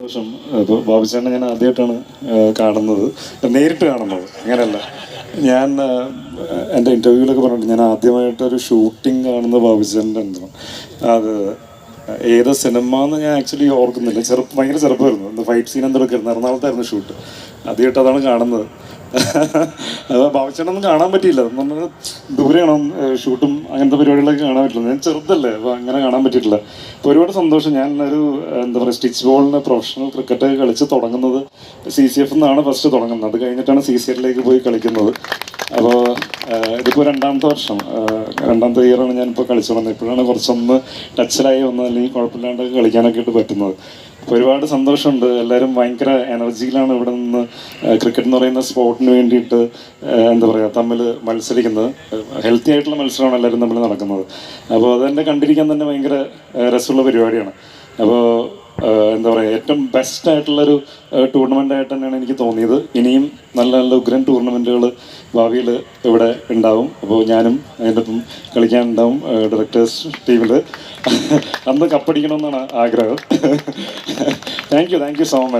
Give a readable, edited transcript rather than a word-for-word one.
സന്തോഷം. ഇപ്പോൾ ബാബുചേട്ടനെ ഞാൻ ആദ്യമായിട്ടാണ് കാണുന്നത്, നേരിട്ട് കാണുന്നത്. അങ്ങനെയല്ല, ഞാൻ എൻ്റെ ഇൻ്റർവ്യൂവിലൊക്കെ പറഞ്ഞിട്ട് ഞാൻ ആദ്യമായിട്ടൊരു ഷൂട്ടിംഗ് കാണുന്ന ബാബുചേട്ടൻ്റെ എന്താണ് അത് ഏത് സിനിമ എന്ന് ഞാൻ ആക്ച്വലി ഓർക്കുന്നില്ല. ഭയങ്കര ചെറുപ്പമായിരുന്നു. എന്ത് ഫൈറ്റ് സീൻ എന്തെടുക്കായിരുന്നു, എറണാകുളത്തായിരുന്നു ഷൂട്ട്. ആദ്യമായിട്ട് അതാണ് കാണുന്നത്. അത് ബാബുചേട്ടനൊന്നും കാണാൻ പറ്റിയില്ല. നമ്മൾ ദൂരെയാണ് ഷൂട്ടും അങ്ങനത്തെ പരിപാടികളൊക്കെ കാണാൻ പറ്റില്ല. ഞാൻ ചെറുതല്ലേ, അപ്പോൾ അങ്ങനെ കാണാൻ പറ്റിയിട്ടില്ല. അപ്പോൾ ഒരുപാട് സന്തോഷം. ഞാൻ എന്താ പറയുക, സ്റ്റിച്ച് ബോളിന് പ്രൊഫഷണൽ ക്രിക്കറ്റ് കളിച്ച് തുടങ്ങുന്നത് CCF എന്നാണ് ഫസ്റ്റ് തുടങ്ങുന്നത്. അത് കഴിഞ്ഞിട്ടാണ് CCL പോയി കളിക്കുന്നത്. അപ്പോൾ ഇതിപ്പോൾ രണ്ടാമത്തെ ഇയറാണ് ഞാനിപ്പോൾ കളിച്ചു തുടങ്ങുന്നത്. ഇപ്പോഴാണ് കുറച്ചൊന്ന് ടച്ചിലായി വന്നത്, അല്ലെങ്കിൽ കുഴപ്പമില്ലാണ്ട് കളിക്കാനൊക്കെ ആയിട്ട് പറ്റുന്നത്. അപ്പോൾ ഒരുപാട് സന്തോഷമുണ്ട്. എല്ലാവരും ഭയങ്കര എനർജിയിലാണ് ഇവിടെ നിന്ന് ക്രിക്കറ്റ് എന്ന് പറയുന്ന സ്പോർട്ടിന് വേണ്ടിയിട്ട് എന്താ പറയുക തമ്മിൽ മത്സരിക്കുന്നത്. ഹെൽത്തി ആയിട്ടുള്ള മത്സരമാണ് എല്ലാവരും തമ്മിൽ നടക്കുന്നത്. അപ്പോൾ അതെന്നെ കണ്ടിരിക്കാൻ തന്നെ ഭയങ്കര രസമുള്ള പരിപാടിയാണ്. അപ്പോൾ എന്താ പറയുക, ഏറ്റവും ബെസ്റ്റ് ആയിട്ടുള്ളൊരു ടൂർണമെൻ്റ് ആയിട്ട് തന്നെയാണ് എനിക്ക് തോന്നിയത്. ഇനിയും നല്ല നല്ല ഉഗ്രൻ ടൂർണമെൻറ്റുകൾ ഭാവിയിൽ ഇവിടെ ഉണ്ടാവും. അപ്പോൾ ഞാനും അതിൻ്റെ ഒപ്പം കളിക്കാനുണ്ടാവും ഡയറക്ടേഴ്സ് ടീമിൽ. അന്ന് കപ്പടിക്കണമെന്നാണ് ആഗ്രഹം. Thank you so much.